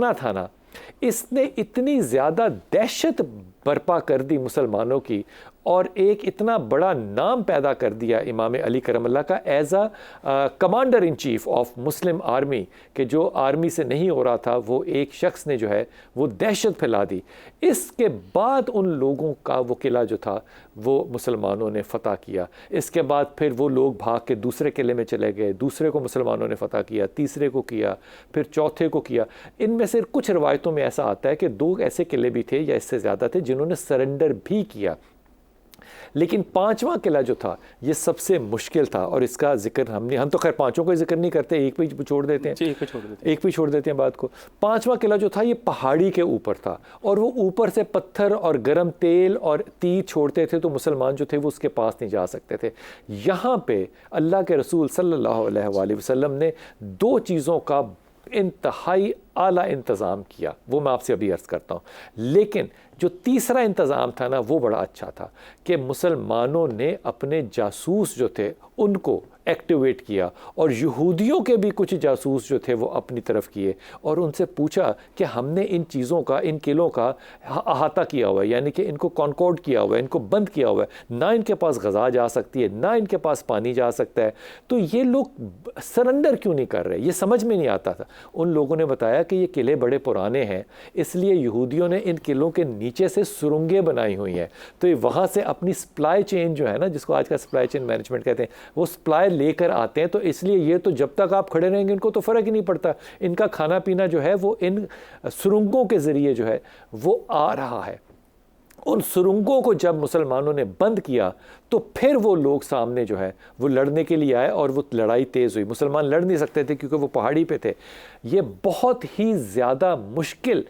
نہ تھا نا، اس نے اتنی زیادہ دہشت برپا کر دی مسلمانوں کی، اور ایک اتنا بڑا نام پیدا کر دیا امام علی کرم اللہ کا as a commander in chief of Muslim army, کہ جو آرمی سے نہیں ہو رہا تھا وہ ایک شخص نے جو ہے وہ دہشت پھیلا دی۔ اس کے بعد ان لوگوں کا وہ قلعہ جو تھا وہ مسلمانوں نے فتح کیا۔ اس کے بعد پھر وہ لوگ بھاگ کے دوسرے قلعے میں چلے گئے، دوسرے کو مسلمانوں نے فتح کیا، تیسرے کو کیا، پھر چوتھے کو کیا۔ ان میں سے کچھ روایتوں میں ایسا آتا ہے کہ 2 ایسے قلعے بھی تھے یا اس سے زیادہ تھے جنہوں نے سرنڈر بھی کیا، لیکن 5واں قلعہ جو تھا یہ سب سے مشکل تھا، اور اس کا ذکر ہم تو خیر 5 کا ذکر نہیں کرتے، ایک پہ چھوڑ دیتے ہیں، ایک پہ چھوڑ دیتے ہیں بات کو۔ 5واں قلعہ جو تھا یہ پہاڑی کے اوپر تھا، اور وہ اوپر سے پتھر اور گرم تیل اور تیر چھوڑتے تھے، تو مسلمان جو تھے وہ اس کے پاس نہیں جا سکتے تھے۔ یہاں پہ اللہ کے رسول صلی اللہ علیہ وآلہ وسلم نے 2 چیزوں کا انتہائی اعلیٰ انتظام کیا، وہ میں آپ سے ابھی عرض کرتا ہوں۔ لیکن جو تیسرا انتظام تھا نا وہ بڑا اچھا تھا، کہ مسلمانوں نے اپنے جاسوس جو تھے ان کو ایکٹیویٹ کیا، اور یہودیوں کے بھی کچھ جاسوس جو تھے وہ اپنی طرف کیے، اور ان سے پوچھا کہ ہم نے ان چیزوں کا، ان قلعوں کا احاطہ کیا ہوا ہے، یعنی کہ ان کو کانکورڈ کیا ہوا ہے، ان کو بند کیا ہوا ہے، نہ ان کے پاس غذا جا سکتی ہے، نہ ان کے پاس پانی جا سکتا ہے، تو یہ لوگ سرنڈر کیوں نہیں کر رہے؟ یہ سمجھ میں نہیں آتا تھا۔ ان لوگوں نے بتایا کہ یہ قلعے بڑے پرانے ہیں، اس لیے یہودیوں نے ان قلعوں کے نیچے سے سرنگیں بنائی ہوئی ہیں، تو یہ وہاں سے اپنی سپلائی چین جو ہے نا، جس کو آج کا سپلائی چین مینجمنٹ کہتے ہیں، وہ سپلائی لے کر آتے ہیں، تو اس لیے یہ تو جب تک آپ کھڑے رہیں گے ان کو تو فرق ہی نہیں پڑتا، ان کا کھانا پینا جو ہے وہ ان سرنگوں کے ذریعے جو ہے وہ آ رہا ہے۔ ان سرنگوں کو جب مسلمانوں نے بند کیا تو پھر وہ لوگ سامنے جو ہے وہ لڑنے کے لیے آئے، اور وہ لڑائی تیز ہوئی۔ مسلمان لڑ نہیں سکتے تھے کیونکہ وہ پہاڑی پہ تھے۔ یہ بہت ہی زیادہ مشکل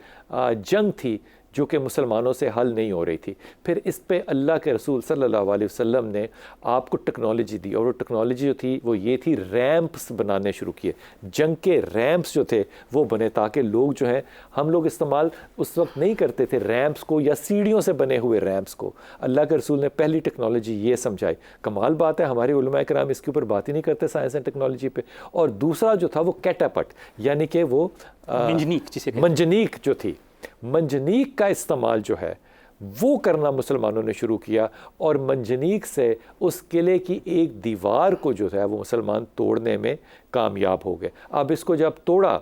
جنگ تھی جو کہ مسلمانوں سے حل نہیں ہو رہی تھی۔ پھر اس پہ اللہ کے رسول صلی اللہ علیہ وسلم نے آپ کو ٹیکنالوجی دی، اور وہ ٹیکنالوجی جو تھی وہ یہ تھی، ریمپس بنانے شروع کیے۔ جنگ کے ریمپس جو تھے وہ بنے، تاکہ لوگ جو ہیں، ہم لوگ استعمال اس وقت نہیں کرتے تھے ریمپس کو یا سیڑھیوں سے بنے ہوئے ریمپس کو۔ اللہ کے رسول نے پہلی ٹیکنالوجی یہ سمجھائی۔ کمال بات ہے، ہمارے علماء کرام اس کے اوپر بات ہی نہیں کرتے سائنس اینڈ ٹیکنالوجی پہ۔ اور دوسرا جو تھا وہ کیٹاپٹ، یعنی کہ وہ منجنیق جو تھی، منجنیق کا استعمال جو ہے وہ کرنا مسلمانوں نے شروع کیا، اور منجنیق سے اس قلعے کی ایک دیوار کو جو ہے وہ مسلمان توڑنے میں کامیاب ہو گئے۔ اب اس کو جب توڑا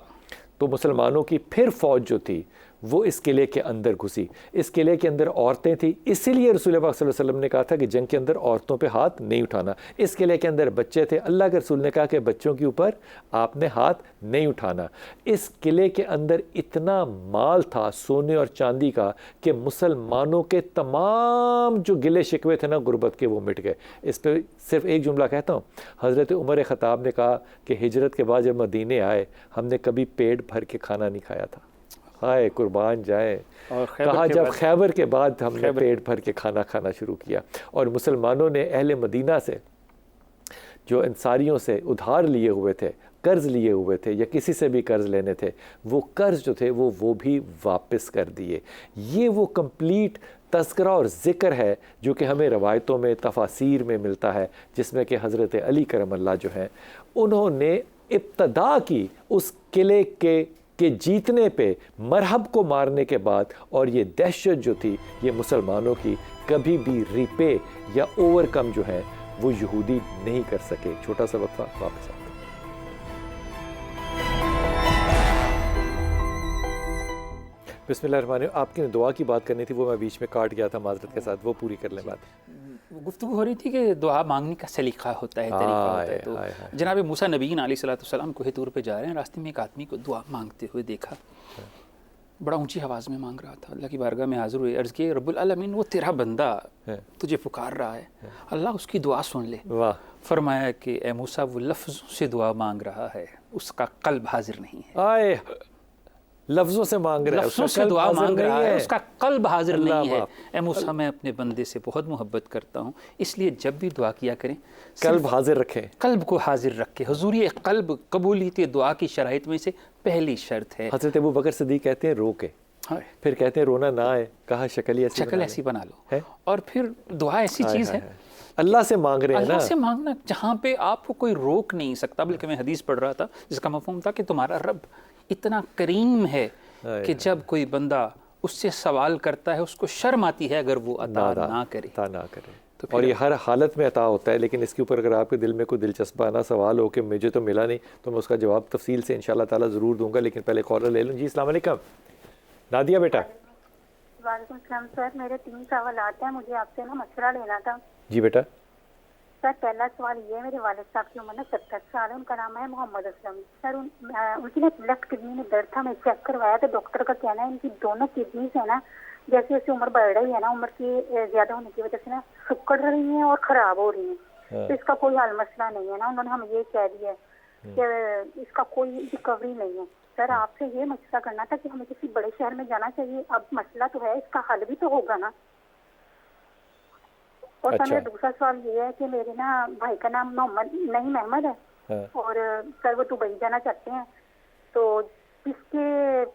تو مسلمانوں کی پھر فوج جو تھی وہ اس قلعے کے اندر گھسی۔ اس قلعے کے اندر عورتیں تھیں، اسی لیے رسول پاک صلی اللہ علیہ وسلم نے کہا تھا کہ جنگ کے اندر عورتوں پہ ہاتھ نہیں اٹھانا۔ اس قلعے کے اندر بچے تھے، اللہ کے رسول نے کہا کہ بچوں کے اوپر آپ نے ہاتھ نہیں اٹھانا۔ اس قلعے کے اندر اتنا مال تھا سونے اور چاندی کا کہ مسلمانوں کے تمام جو گلے شکوے تھے نا غربت کے، وہ مٹ گئے۔ اس پہ صرف ایک جملہ کہتا ہوں، حضرت عمر خطاب نے کہا کہ ہجرت کے بعد جب مدینے آئے ہم نے کبھی پیٹ بھر کے کھانا نہیں کھایا تھا۔ ہائے قربان جائیں، کہا جب خیبر کے بعد ہم نے پیٹ بھر کے کھانا کھانا شروع کیا، اور مسلمانوں نے اہل مدینہ سے جو انصاریوں سے ادھار لیے ہوئے تھے، قرض لیے ہوئے تھے، یا کسی سے بھی قرض لینے تھے، وہ قرض جو تھے وہ بھی واپس کر دیے۔ یہ وہ کمپلیٹ تذکرہ اور ذکر ہے جو کہ ہمیں روایتوں میں، تفاسیر میں ملتا ہے، جس میں کہ حضرت علی کرم اللہ جو ہیں انہوں نے ابتدا کی اس قلعے کے جیتنے پہ، مرحب کو مارنے کے بعد، اور یہ دہشت جو تھی یہ مسلمانوں کی کبھی بھی ریپے یا اوور کم جو ہے وہ یہودی نہیں کر سکے۔ چھوٹا سا وقفہ، واپس آتے ہیں۔ بسم اللہ الرحمن الرحیم۔ آپ کی دعا کی بات کرنی تھی، وہ میں بیچ میں کاٹ گیا تھا معذرت کے ساتھ، وہ پوری کر لیں بات۔ گفتگو ہو رہی تھی کہ دعا مانگنے کا سلیقہ ہوتا ہے، طریقہ ہوتا ہے۔ تو جناب موسیٰ نبیین علیہ السلام کوہ طور پہ جا رہے ہیں، راستے میں ایک آدمی کو دعا مانگتے ہوئے دیکھا، بڑا اونچی آواز میں مانگ رہا تھا۔ اللہ کی بارگاہ میں حاضر ہوئے، عرض کیا رب العالمین وہ تیرا بندہ تجھے پکار رہا ہے، اللہ اس کی دعا سن لے۔ فرمایا کہ اے موسیٰ وہ لفظوں سے دعا مانگ رہا ہے، اس کا قلب حاضر نہیں ہے۔ لفظوں سے مانگ رہا ہے، لفظوں سے دعا مانگ رہا ہے، اس کا قلب حاضر نہیں ہے۔ اے موسیٰ میں اپنے بندے سے بہت محبت کرتا ہوں، اس لیے جب بھی دعا کیا کریں قلب حاضر رکھیں، قلب کو حاضر رکھیں۔ حضور یہ قلب قبولیت دعا کی شرائط میں سے پہلی شرط ہے۔ حضرت ابو بکر صدیق کہتے ہیں رو کے، پھر کہتے ہیں رونا نہ آئے، کہا شکل ایسی بنا لو۔ اور پھر دعا ایسی چیز ہے، اللہ سے مانگ رہے ہیں نا، اللہ سے مانگنا جہاں پہ آپ کو کوئی روک نہیں سکتا۔ بلکہ میں حدیث پڑھ رہا تھا جس کا مفہوم تھا کہ تمہارا رب اتنا کریم ہے کہ جب کوئی بندہ اس سے سوال کرتا ہے اس کو شرم آتی ہے اگر وہ عطا نہ کرے. اور یہ ہر حالت میں عطا ہوتا ہے، لیکن اس کے اوپر اگر آپ کے دل میں کوئی دلچسپانہ سوال ہو کہ مجھے تو ملا نہیں، تو میں اس کا جواب تفصیل سے انشاءاللہ تعالیٰ ضرور دوں گا. لیکن پہلے کالر لے لوں. جی السلام علیکم نادیہ بیٹا. وعلیکم السلام سر، میرے 3 سوالات ہیں، مجھے آپ سے نا مشورہ لینا تھا. جی بیٹا. سر پہلا سوال یہ ہے، میرے والد صاحب کی عمر نا 70 سال ہے، ان کا نام ہے محمد اسلم. سر ان کی نا لیفٹ کڈنی میں درد تھا، میں چیک کروایا تو ڈاکٹر کا کہنا ہے ان کی دونوں کڈنیز ہے نا جیسے جیسے عمر بڑھ رہی ہے نا، عمر کی زیادہ ہونے کی وجہ سے نا سکڑ رہی ہیں اور خراب ہو رہی ہیں. تو اس کا کوئی حل مسئلہ نہیں ہے نا، انہوں نے ہمیں یہ کہہ دیا ہے کہ اس کا کوئی ریکوری نہیں ہے. سر آپ سے یہ مشورہ کرنا تھا کہ ہمیں کسی بڑے شہر میں جانا چاہیے. اب مسئلہ تو ہے، اس کا حل بھی تو ہوگا نا. اور سر میرا دوسرا سوال یہ ہے کہ میرے نا بھائی کا نام نعیم احمد ہے اور سر وہ دبئی جانا چاہتے ہیں، تو جس کے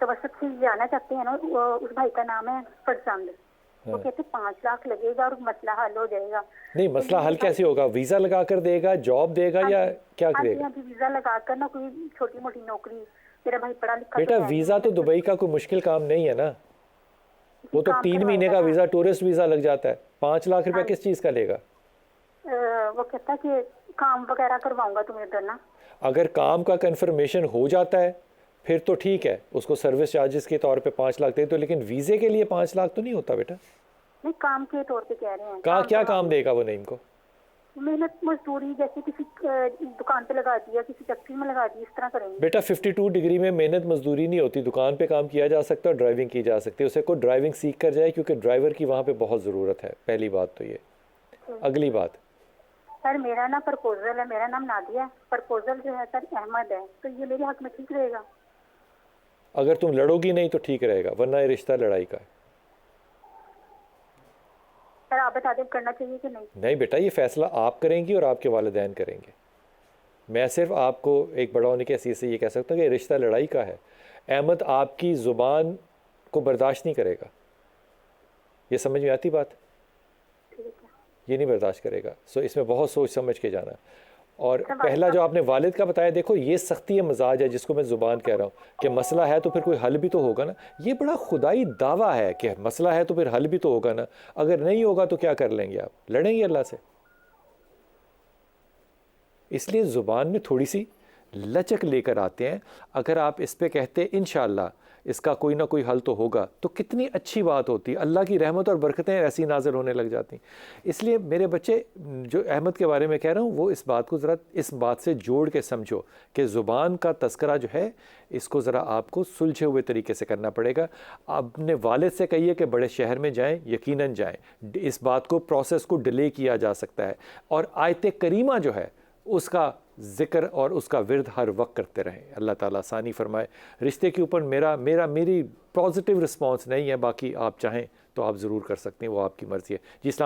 توسط سے جانا چاہتے ہیں نا اس بھائی کا نام ہے فرزند. وہ کہتے 5 لاکھ لگے گا اور مسئلہ حل ہو جائے گا. نہیں مسئلہ حل کیسے ہوگا؟ ویزا لگا کر دے گا، جاب دے گا یا کیا کرے گا؟ ویزا لگا کر نا کوئی چھوٹی موٹی نوکری. میرا بھائی پڑھا لکھا بیٹا ویزا تو دبئی کا کوئی مشکل کام نہیں ہے نا، وہ تو 3 مہینے کا ویزا ٹورسٹ ویزا لگ جاتا ہے. 5 لاکھ روپے کس چیز کا لے گا؟ وہ کہتا ہے کہ کام وغیرہ کرواؤں گا تمہیں ادھر نا. اگر کام کا کنفرمیشن ہو جاتا ہے پھر تو ٹھیک ہے، اس کو سروس چارجز کے طور پہ 5 لاکھ دے دو، لیکن ویزے کے لیے 5 لاکھ تو نہیں ہوتا بیٹا. نہیں کام کے طور پہ کہہ رہے ہیں. کیا کام دے گا وہ نعیم کو؟ محنت مزدوری، جیسے کسی دکان پہ لگا دیا، کسی فیکٹری میں لگا دیا، اس طرح کریں گے. بیٹا 52 ڈگری میں محنت مزدوری نہیں ہوتی، دکان پہ کام کیا جا سکتا ہے اور ڈرائیونگ کی جا سکتی ہے. اسے کوئی ڈرائیونگ سیکھ کر جائے کیونکہ ڈرائیور کی وہاں پہ بہت ضرورت ہے. پہلی بات تو یہ. اگلی بات سر میرا نا پرپوزل ہے، میرا نام نادیہ ہے، پرپوزل جو ہے سر احمد ہے، تو یہ میرے حق میں ٹھیک رہے گا؟ اگر تم لڑو گی نہیں تو ٹھیک رہے گا، ورنہ یہ رشتہ لڑائی کا ہے. سر آپ بتا دیں کرنا چاہیے کہ نہیں؟ نہیں بیٹا یہ فیصلہ آپ کریں گی اور آپ کے والدین کریں گے. میں صرف آپ کو ایک بڑا ہونے کی حیثیت سے یہ کہہ سکتا ہوں کہ یہ رشتہ لڑائی کا ہے. احمد آپ کی زبان کو برداشت نہیں کرے گا، یہ سمجھ میں آتی بات؟ یہ نہیں برداشت کرے گا. سو اس میں بہت سوچ سمجھ کے جانا. اور پہلا جو آپ نے والد کا بتایا، دیکھو یہ سختی مزاج ہے جس کو میں زبان کہہ رہا ہوں کہ مسئلہ ہے تو پھر کوئی حل بھی تو ہوگا نا. یہ بڑا خدائی دعویٰ ہے کہ مسئلہ ہے تو پھر حل بھی تو ہوگا نا. اگر نہیں ہوگا تو کیا کر لیں گے آپ؟ لڑیں گے اللہ سے. اس لیے زبان میں تھوڑی سی لچک لے کر آتے ہیں. اگر آپ اس پہ کہتے انشاءاللہ اس کا کوئی نہ کوئی حل تو ہوگا تو کتنی اچھی بات ہوتی. اللہ کی رحمت اور برکتیں ایسی نازل ہونے لگ جاتی. اس لیے میرے بچے جو احمد کے بارے میں کہہ رہا ہوں وہ اس بات کو ذرا اس بات سے جوڑ کے سمجھو کہ زبان کا تذکرہ جو ہے اس کو ذرا آپ کو سلجھے ہوئے طریقے سے کرنا پڑے گا. اپنے والد سے کہیے کہ بڑے شہر میں جائیں، یقیناً جائیں. اس بات کو پروسیس کو ڈیلے کیا جا سکتا ہے. اور آیت کریمہ جو ہے اس کا ذکر اور اس کا ورد ہر وقت کرتے رہیں. اللہ تعالیٰ آسانی فرمائے. رشتے کے اوپر میری پازیٹیو رسپانس نہیں ہے، باقی آپ چاہیں تو آپ ضرور کر سکتے ہیں، وہ آپ کی مرضی ہے. جی اسلام